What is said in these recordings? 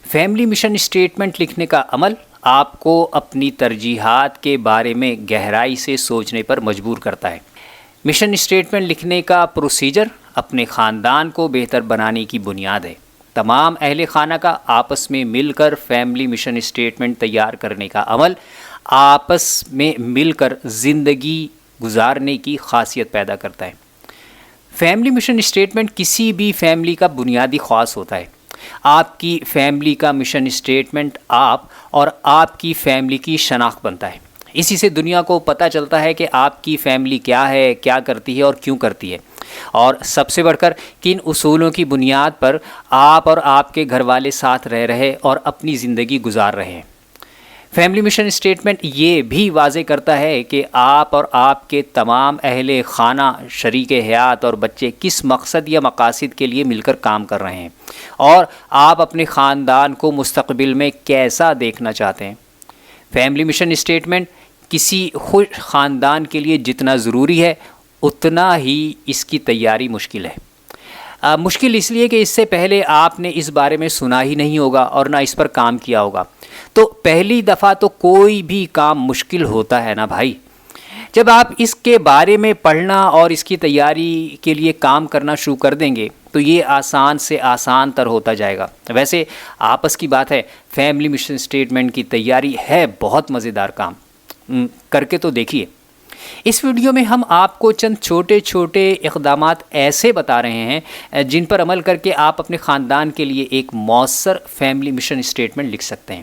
Family mission statement لکھنے کا عمل آپ کو اپنی ترجیحات کے بارے میں گہرائی سے سوچنے پر مجبور کرتا ہے۔ مشن اسٹیٹمنٹ لکھنے کا پروسیجر اپنے خاندان کو بہتر بنانے کی بنیاد ہے۔ تمام اہل خانہ کا آپس میں مل کر فیملی مشن اسٹیٹمنٹ تیار کرنے کا عمل آپس میں مل کر زندگی گزارنے کی خاصیت پیدا کرتا ہے۔ فیملی مشن اسٹیٹمنٹ کسی بھی فیملی کا بنیادی خواص ہوتا ہے۔ آپ کی فیملی کا مشن اسٹیٹمنٹ آپ اور آپ کی فیملی کی شناخت بنتا ہے۔ اسی سے دنیا کو پتہ چلتا ہے کہ آپ کی فیملی کیا ہے، کیا کرتی ہے اور کیوں کرتی ہے، اور سب سے بڑھ کر کن اصولوں کی بنیاد پر آپ اور آپ کے گھر والے ساتھ رہ رہے اور اپنی زندگی گزار رہے ہیں۔ فیملی مشن اسٹیٹمنٹ یہ بھی واضح کرتا ہے کہ آپ اور آپ کے تمام اہل خانہ، شریک حیات اور بچے کس مقصد یا مقاصد کے لیے مل کر کام کر رہے ہیں، اور آپ اپنے خاندان کو مستقبل میں کیسا دیکھنا چاہتے ہیں۔ فیملی مشن اسٹیٹمنٹ کسی خوش خاندان کے لیے جتنا ضروری ہے اتنا ہی اس کی تیاری مشکل ہے۔ مشکل اس لیے کہ اس سے پہلے آپ نے اس بارے میں سنا ہی نہیں ہوگا اور نہ اس پر کام کیا ہوگا، تو پہلی دفعہ تو کوئی بھی کام مشکل ہوتا ہے نا بھائی۔ جب آپ اس کے بارے میں پڑھنا اور اس کی تیاری کے لیے کام کرنا شروع کر دیں گے تو یہ آسان سے آسان تر ہوتا جائے گا۔ ویسے آپس کی بات ہے، فیملی مشن اسٹیٹمنٹ کی تیاری ہے بہت مزیدار کام، کر کے تو دیکھیے۔ اس ویڈیو میں ہم آپ کو چند چھوٹے چھوٹے اقدامات ایسے بتا رہے ہیں جن پر عمل کر کے آپ اپنے خاندان کے لیے ایک مؤثر فیملی مشن اسٹیٹمنٹ لکھ سکتے ہیں۔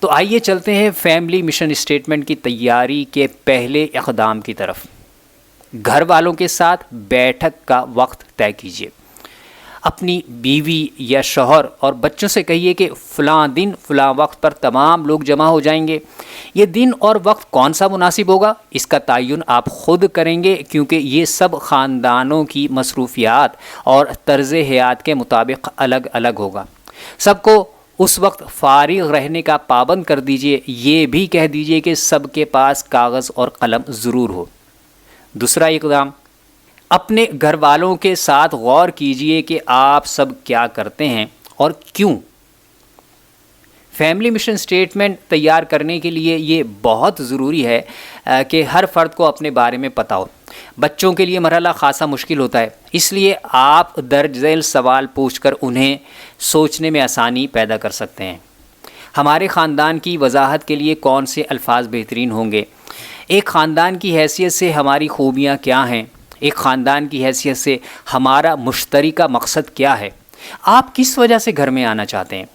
تو آئیے چلتے ہیں فیملی مشن اسٹیٹمنٹ کی تیاری کے پہلے اقدام کی طرف۔ گھر والوں کے ساتھ بیٹھک کا وقت طے کیجیے۔ اپنی بیوی یا شوہر اور بچوں سے کہیے کہ فلاں دن فلاں وقت پر تمام لوگ جمع ہو جائیں گے۔ یہ دن اور وقت کون سا مناسب ہوگا، اس کا تعین آپ خود کریں گے، کیونکہ یہ سب خاندانوں کی مصروفیات اور طرز حیات کے مطابق الگ الگ ہوگا۔ سب کو اس وقت فارغ رہنے کا پابند کر دیجئے۔ یہ بھی کہہ دیجئے کہ سب کے پاس کاغذ اور قلم ضرور ہو۔ دوسرا اقدام، اپنے گھر والوں کے ساتھ غور کیجئے کہ آپ سب کیا کرتے ہیں اور کیوں۔ فیملی مشن اسٹیٹمنٹ تیار کرنے کے لیے یہ بہت ضروری ہے کہ ہر فرد کو اپنے بارے میں پتہ ہو۔ بچوں کے لیے مرحلہ خاصا مشکل ہوتا ہے، اس لیے آپ درج ذیل سوال پوچھ کر انہیں سوچنے میں آسانی پیدا کر سکتے ہیں۔ ہمارے خاندان کی وضاحت کے لیے کون سے الفاظ بہترین ہوں گے؟ ایک خاندان کی حیثیت سے ہماری خوبیاں کیا ہیں؟ ایک خاندان کی حیثیت سے ہمارا مشترکہ مقصد کیا ہے؟ آپ کس وجہ سے گھر میں آنا چاہتے ہیں؟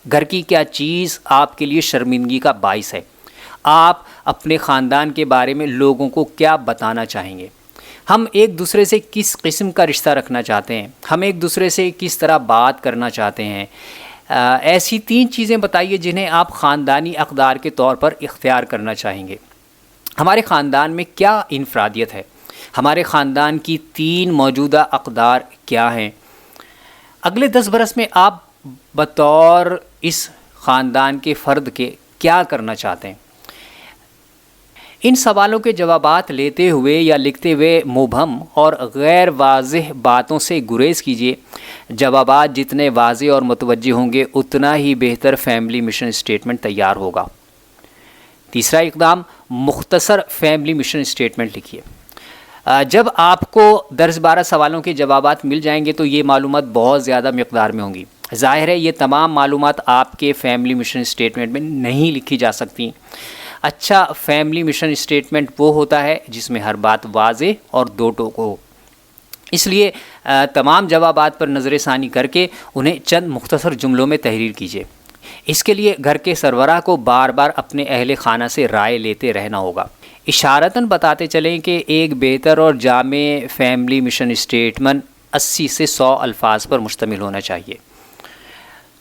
گھر کی کیا چیز آپ کے لیے شرمندگی کا باعث ہے؟ آپ اپنے خاندان کے بارے میں لوگوں کو کیا بتانا چاہیں گے؟ ہم ایک دوسرے سے کس قسم کا رشتہ رکھنا چاہتے ہیں؟ ہم ایک دوسرے سے کس طرح بات کرنا چاہتے ہیں؟ ایسی 3 چیزیں بتائیے جنہیں آپ خاندانی اقدار کے طور پر اختیار کرنا چاہیں گے۔ ہمارے خاندان میں کیا انفرادیت ہے؟ ہمارے خاندان کی 3 موجودہ اقدار کیا ہیں؟ اگلے 10 برس میں آپ بطور اس خاندان کے فرد کے کیا کرنا چاہتے ہیں؟ ان سوالوں کے جوابات لیتے ہوئے یا لکھتے ہوئے مبہم اور غیر واضح باتوں سے گریز کیجیے۔ جوابات جتنے واضح اور متوجہ ہوں گے اتنا ہی بہتر فیملی مشن اسٹیٹمنٹ تیار ہوگا۔ تیسرا اقدام، مختصر فیملی مشن اسٹیٹمنٹ لکھیے۔ جب آپ کو درج 12 سوالوں کے جوابات مل جائیں گے تو یہ معلومات بہت زیادہ مقدار میں ہوں گی۔ ظاہر ہے یہ تمام معلومات آپ کے فیملی مشن اسٹیٹمنٹ میں نہیں لکھی جا سکتی۔ اچھا فیملی مشن اسٹیٹمنٹ وہ ہوتا ہے جس میں ہر بات واضح اور 2 ٹوک ہو۔ اس لیے تمام جوابات پر نظر ثانی کر کے انہیں چند مختصر جملوں میں تحریر کیجیے۔ اس کے لیے گھر کے سربراہ کو بار بار اپنے اہل خانہ سے رائے لیتے رہنا ہوگا۔ اشارتاً بتاتے چلیں کہ ایک بہتر اور جامع فیملی مشن اسٹیٹمنٹ 80 سے 100 الفاظ پر مشتمل ہونا چاہیے۔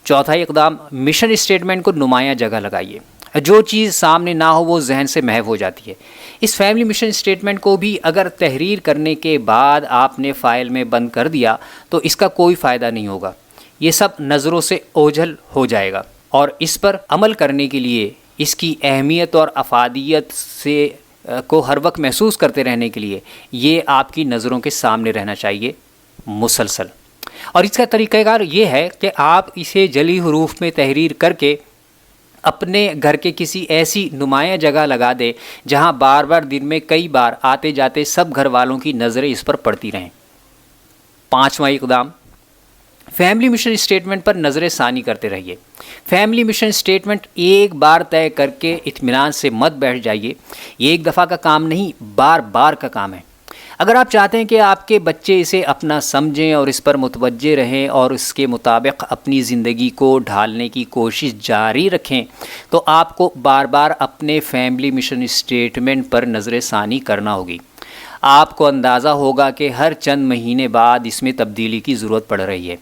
چوتھا اقدام، مشن اسٹیٹمنٹ کو نمایاں جگہ لگائیے۔ جو چیز سامنے نہ ہو وہ ذہن سے محو ہو جاتی ہے۔ اس فیملی مشن اسٹیٹمنٹ کو بھی اگر تحریر کرنے کے بعد آپ نے فائل میں بند کر دیا تو اس کا کوئی فائدہ نہیں ہوگا۔ یہ سب نظروں سے اوجھل ہو جائے گا، اور اس پر عمل کرنے کے لیے، اس کی اہمیت اور افادیت سے کو ہر وقت محسوس کرتے رہنے کے لیے یہ آپ کی نظروں کے سامنے رہنا چاہیے مسلسل۔ اور اس کا طریقہ کار یہ ہے کہ آپ اسے جلی حروف میں تحریر کر کے اپنے گھر کے کسی ایسی نمایاں جگہ لگا دے جہاں بار بار دن میں کئی بار آتے جاتے سب گھر والوں کی نظریں اس پر پڑتی رہیں۔ 5واں اقدام، فیملی مشن اسٹیٹمنٹ پر نظر ثانی کرتے رہیے۔ فیملی مشن اسٹیٹمنٹ ایک بار طے کر کے اطمینان سے مت بیٹھ جائیے، یہ ایک دفعہ کا کام نہیں، بار بار کا کام ہے۔ اگر آپ چاہتے ہیں کہ آپ کے بچے اسے اپنا سمجھیں اور اس پر متوجہ رہیں اور اس کے مطابق اپنی زندگی کو ڈھالنے کی کوشش جاری رکھیں، تو آپ کو بار بار اپنے فیملی مشن اسٹیٹمنٹ پر نظر ثانی کرنا ہوگی۔ آپ کو اندازہ ہوگا کہ ہر چند مہینے بعد اس میں تبدیلی کی ضرورت پڑ رہی ہے۔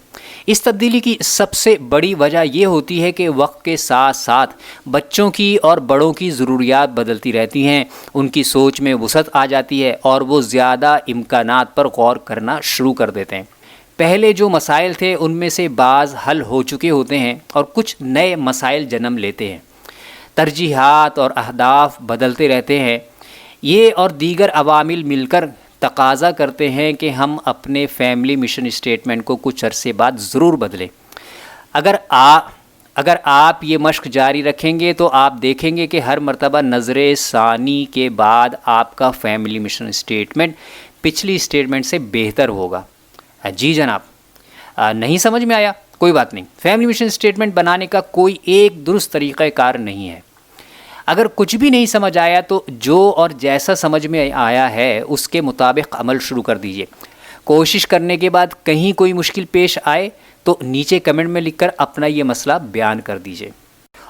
اس تبدیلی کی سب سے بڑی وجہ یہ ہوتی ہے کہ وقت کے ساتھ ساتھ بچوں کی اور بڑوں کی ضروریات بدلتی رہتی ہیں، ان کی سوچ میں وسعت آ جاتی ہے اور وہ زیادہ امکانات پر غور کرنا شروع کر دیتے ہیں۔ پہلے جو مسائل تھے ان میں سے بعض حل ہو چکے ہوتے ہیں اور کچھ نئے مسائل جنم لیتے ہیں۔ ترجیحات اور اہداف بدلتے رہتے ہیں۔ یہ اور دیگر عوامل مل کر تقاضا کرتے ہیں کہ ہم اپنے فیملی مشن اسٹیٹمنٹ کو کچھ عرصے بعد ضرور بدلیں۔ اگر آپ یہ مشق جاری رکھیں گے تو آپ دیکھیں گے کہ ہر مرتبہ نظر ثانی کے بعد آپ کا فیملی مشن اسٹیٹمنٹ پچھلی اسٹیٹمنٹ سے بہتر ہوگا۔ جی جناب، نہیں سمجھ میں آیا؟ کوئی بات نہیں، فیملی مشن اسٹیٹمنٹ بنانے کا کوئی ایک درست طریقہ کار نہیں ہے۔ اگر کچھ بھی نہیں سمجھ آیا تو جو اور جیسا سمجھ میں آیا ہے اس کے مطابق عمل شروع کر دیجئے۔ کوشش کرنے کے بعد کہیں کوئی مشکل پیش آئے تو نیچے کمنٹ میں لکھ کر اپنا یہ مسئلہ بیان کر دیجئے۔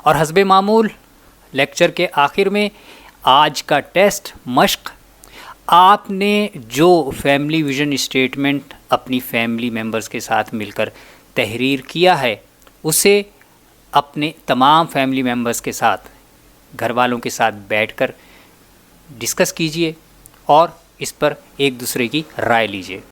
اور حسب معمول لیکچر کے آخر میں آج کا ٹیسٹ مشق، آپ نے جو فیملی ویژن اسٹیٹمنٹ اپنی فیملی ممبرز کے ساتھ مل کر تحریر کیا ہے اسے اپنے تمام فیملی ممبرز کے ساتھ، گھر والوں کے ساتھ بیٹھ کر ڈسکس کیجئے اور اس پر ایک دوسرے کی رائے لیجئے۔